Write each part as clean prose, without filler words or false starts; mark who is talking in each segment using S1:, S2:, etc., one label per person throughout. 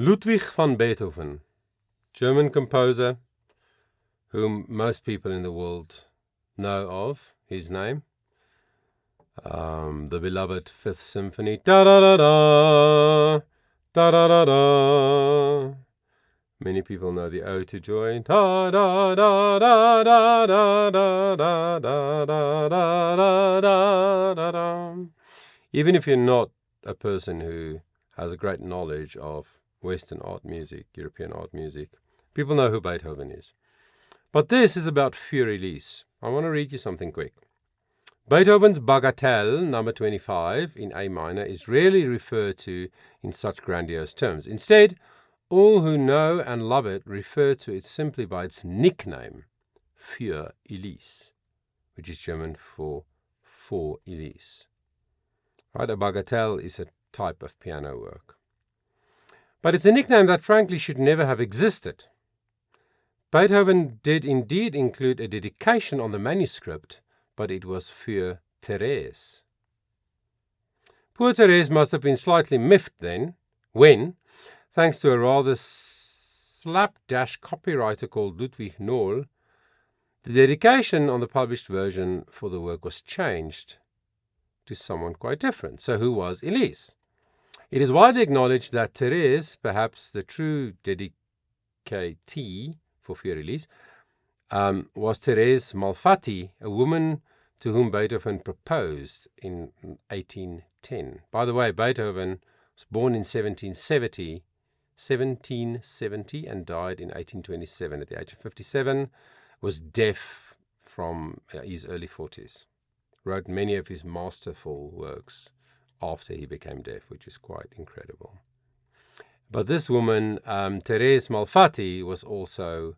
S1: Ludwig van Beethoven, German composer, whom most people in the world know of, his name. The beloved Fifth Symphony. Da-da-da-da, da-da-da-da. Many people know the Ode to Joy. Da-da-da-da-da-da-da-da-da-da-da-da. Even if you're not a person who has a great knowledge of Western art music, European art music, people know who Beethoven is. But this is about Fur Elise. I want to read you something quick. Beethoven's Bagatelle, number 25, in A minor, is rarely referred to in such grandiose terms. Instead, all who know and love it refer to it simply by its nickname, Fur Elise, which is German for Elise. Right, a bagatelle is a type of piano work. But it's a nickname that frankly should never have existed. Beethoven did indeed include a dedication on the manuscript, but it was für Therese. Poor Therese must have been slightly miffed then, when, thanks to a rather slapdash copywriter called Ludwig Nohl, the dedication on the published version for the work was changed to someone quite different. So who was Elise? It is widely acknowledged that Therese, perhaps the true dedicatee for Fur Elise, was Therese Malfatti, a woman to whom Beethoven proposed in 1810. By the way, Beethoven was born in 1770 and died in 1827 at the age of 57, was deaf from his early 40s. Wrote many of his masterful works after he became deaf, which is quite incredible. But this woman, Therese Malfatti, was also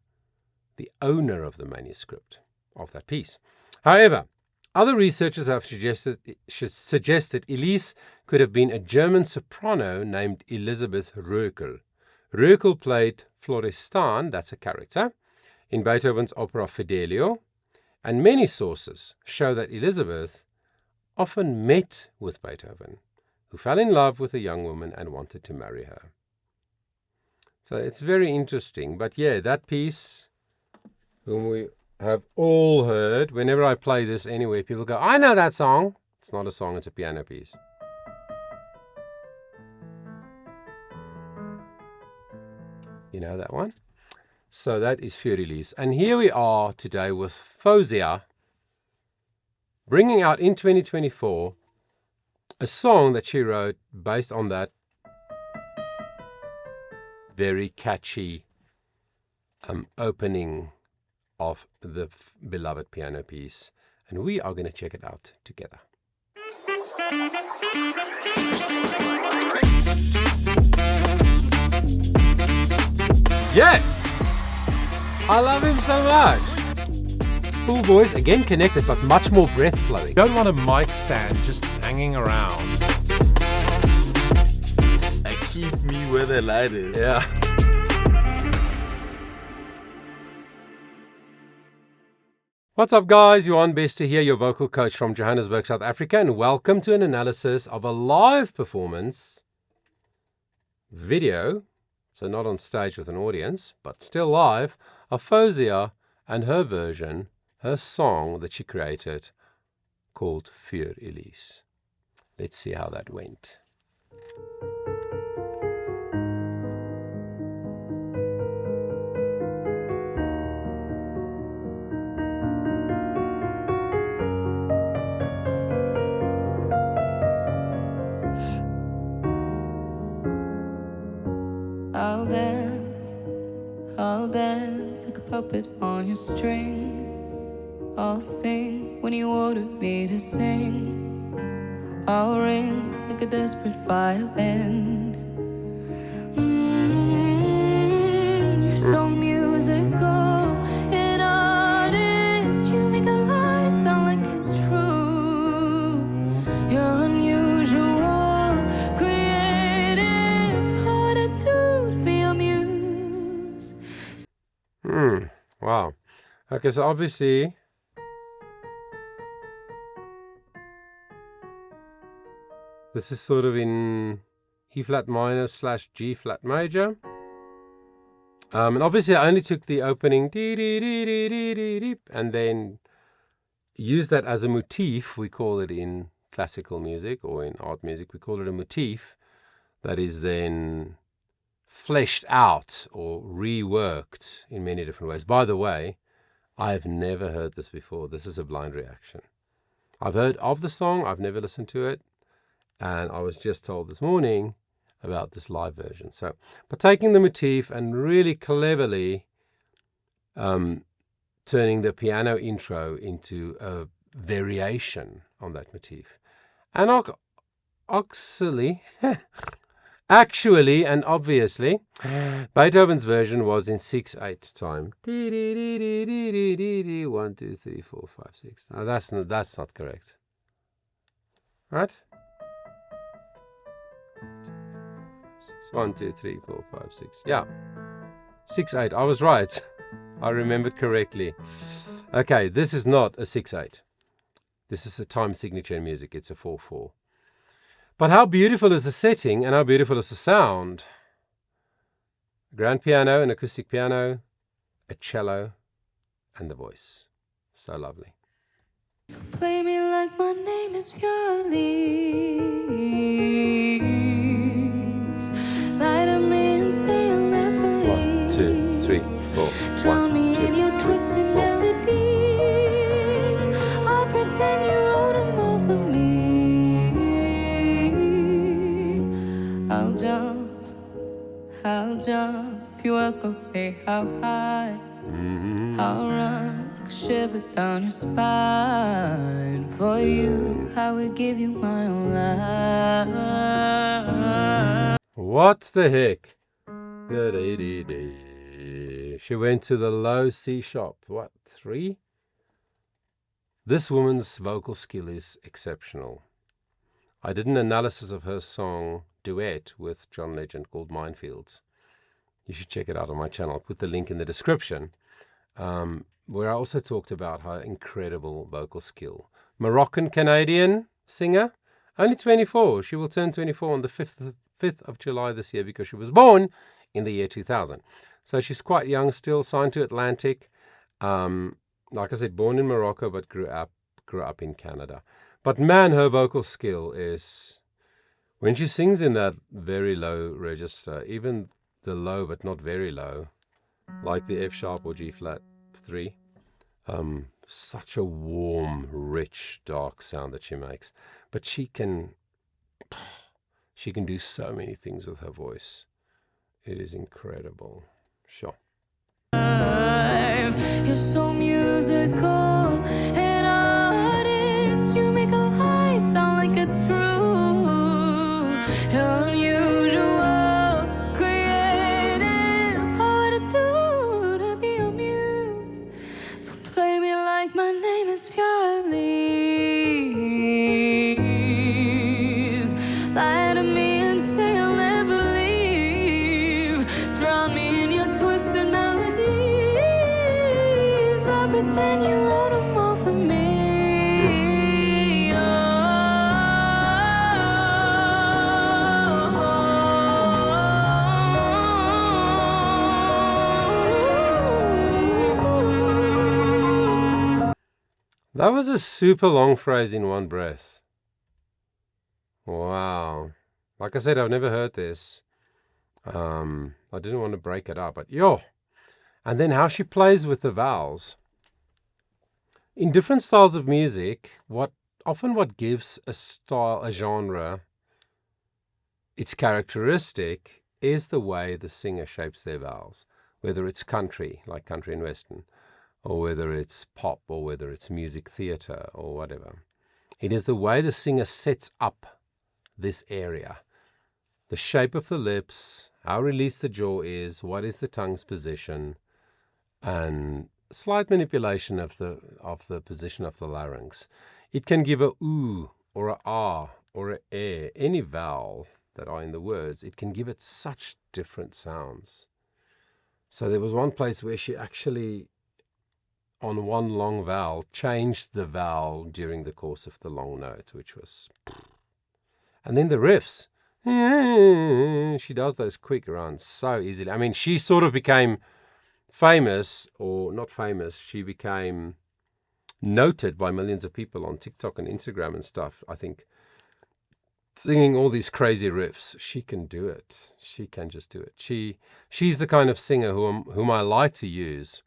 S1: the owner of the manuscript of that piece. However, other researchers have suggested Elise could have been a German soprano named Elisabeth Röckel. Röckel played Florestan, that's a character, in Beethoven's opera Fidelio, and many sources show that Elisabeth often met with Beethoven, who fell in love with a young woman and wanted to marry her. So it's very interesting. But yeah, that piece, whom we have all heard, whenever I play this anywhere, people go, I know that song. It's not a song, it's a piano piece. You know that one? So that is Fur Elise. And here we are today with FAOUZIA, bringing out in 2024 a song that she wrote based on that very catchy opening of the beloved piano piece. And we are going to check it out together. Yes! I love him so much. Full voice, again connected, but much more breath flowing.
S2: You don't want a mic stand just hanging around.
S3: I keep me where the light is.
S1: Yeah. What's up, guys? Johan Bester here, your vocal coach from Johannesburg, South Africa, and welcome to an analysis of a live performance video, so not on stage with an audience, but still live, of FAOUZIA and her version, her song that she created called Fur Elise. Let's see how that went.
S4: I'll dance like a puppet on your string. I'll sing when you order me to sing. I'll ring like a desperate violin. You're so musical, an artist. You make a lie sound like it's true. You're unusual, creative, hard to do to be a muse.
S1: Wow. Okay, so obviously this is sort of in E flat minor / G flat major. And obviously I only took the opening and then used that as a motif. We call it in classical music or in art music, we call it a motif that is then fleshed out or reworked in many different ways. By the way, I've never heard this before. This is a blind reaction. I've heard of the song, I've never listened to it, and I was just told this morning about this live version. So, but taking the motif and really cleverly turning the piano intro into a variation on that motif. And actually and obviously, Beethoven's version was in 6/8 time. 1, 2, 3, 4, 5, 6. Now that's not correct. Right? 1, 2, 3, 4, 5, 6. Yeah. 6/8. I was right. I remembered correctly. Okay, this is not a 6/8. This is a time signature in music. It's a 4/4. But how beautiful is the setting and how beautiful is the sound? A grand piano, an acoustic piano, a cello, and the voice. So lovely.
S4: So play me like my name is Fur Elise. Lie to me and say I'll never leave.
S1: 1, 2, 3, 4.
S4: Drown me in your twisted melodies. I'll pretend you wrote them all for me. I'll jump. If you ask, I'll say how high. I'll run like a shiver down your spine. For you, I would give you my own life.
S1: What the heck? She went to the low C sharp. What, 3? This woman's vocal skill is exceptional. I did an analysis of her song Duet with John Legend called Minefields. You should check it out on my channel. I'll put the link in the description, where I also talked about her incredible vocal skill. Moroccan-Canadian singer, only 24. She will turn 24 on the 5th of July this year because she was born in the year 2000. So she's quite young still, signed to Atlantic. Like I said, born in Morocco, but grew up in Canada. But man, her vocal skill is, when she sings in that very low register, even the low but not very low, like the F sharp or G flat 3, such a warm, rich, dark sound that she makes. But she can do so many things with her voice. It is incredible. Sure.
S4: You're so musical, an artist. You make a lie sound like it's true. You're unusual, creative, hard to do to be your muse. So play me like my name is Fur Elise. Lie to me and say I'll never leave. Drown me in your twisted melodies. I'll pretend you wrote them all for me.
S1: That was a super long phrase in one breath. Wow. Like I said, I've never heard this. I didn't want to break it up, but yo. And then how she plays with the vowels. In different styles of music, what gives a style, a genre, its characteristic is the way the singer shapes their vowels. Whether it's country, like country and western, or whether it's pop, or whether it's music theatre, or whatever. It is the way the singer sets up this area. The shape of the lips, how released the jaw is, what is the tongue's position, and slight manipulation of the position of the larynx. It can give a oo, or a ah, or a eh, any vowel that are in the words. It can give it such different sounds. So there was one place where she actually, on one long vowel, changed the vowel during the course of the long note, which was... And then the riffs. She does those quick runs so easily. I mean, she sort of became famous, or not famous, she became noted by millions of people on TikTok and Instagram and stuff, I think, singing all these crazy riffs. She can do it. She can just do it. She's the kind of singer whom I like to use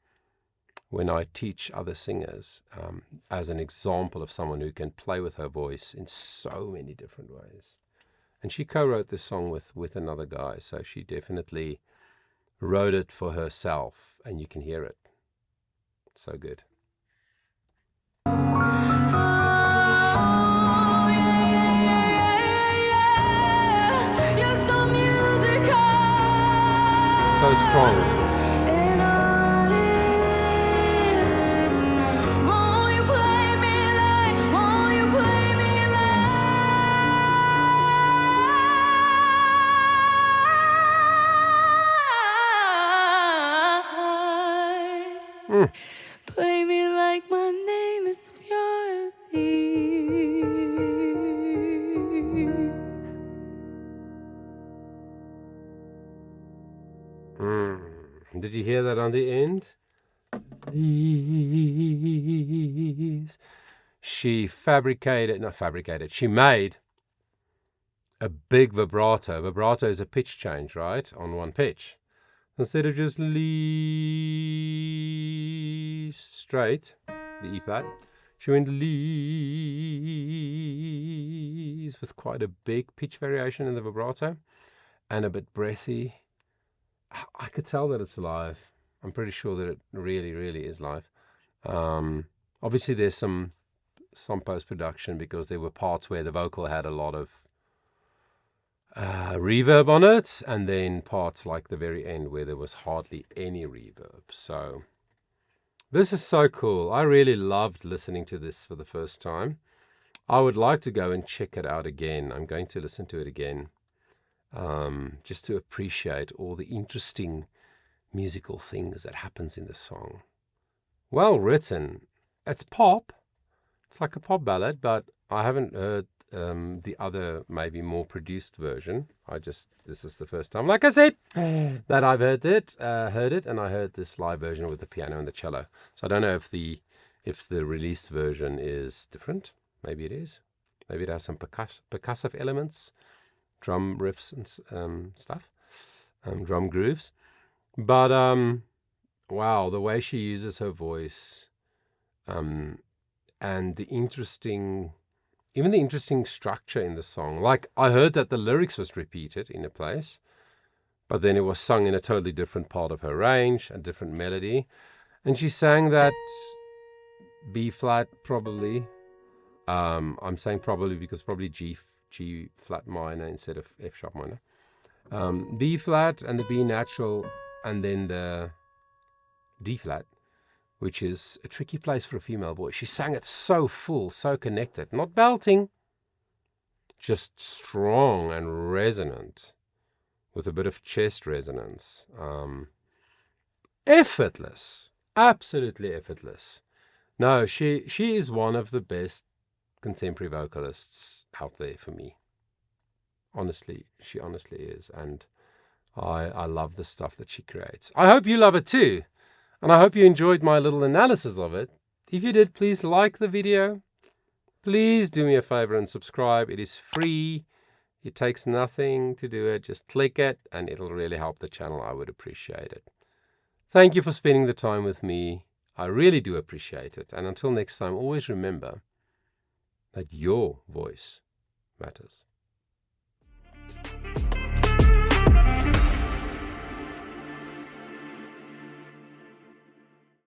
S1: when I teach other singers, as an example of someone who can play with her voice in so many different ways. And she co-wrote this song with another guy, so she definitely wrote it for herself, and you can hear it. So good. So strong.
S4: Play me like my name is Fur Elise.
S1: Did you hear that on the end? She she made a big vibrato. Vibrato is a pitch change, right? On one pitch. Instead of just Lees straight, the E flat, she went Lees with quite a big pitch variation in the vibrato and a bit breathy. I could tell that it's live. I'm pretty sure that it really, really is live. Obviously, there's some post-production because there were parts where the vocal had a lot of reverb on it, and then parts like the very end where there was hardly any reverb. So this is so cool. I really loved listening to this for the first time. I would like to go and check it out again. I'm going to listen to it again, just to appreciate all the interesting musical things that happens in the song. Well written. It's pop. It's like a pop ballad, but I haven't heard the other, maybe more produced version. This is the first time, like I said, that I've heard it, and I heard this live version with the piano and the cello. So I don't know if the released version is different. Maybe it is. Maybe it has some percussive elements, drum riffs and stuff, drum grooves. But wow, the way she uses her voice, and the interesting structure in the song. Like, I heard that the lyrics was repeated in a place, but then it was sung in a totally different part of her range, a different melody. And she sang that B flat probably. I'm saying probably because probably G flat minor instead of F sharp minor. B flat and the B natural, and then the D flat, which is a tricky place for a female voice. She sang it so full, so connected, not belting, just strong and resonant, with a bit of chest resonance. Effortless, absolutely effortless. No, she is one of the best contemporary vocalists out there for me. Honestly, she honestly is, and I love the stuff that she creates. I hope you love it too. And I hope you enjoyed my little analysis of it. If you did, please like the video. Please do me a favor and subscribe. It is free. It takes nothing to do it. Just click it and it'll really help the channel. I would appreciate it. Thank you for spending the time with me. I really do appreciate it. And until next time, always remember that your voice matters.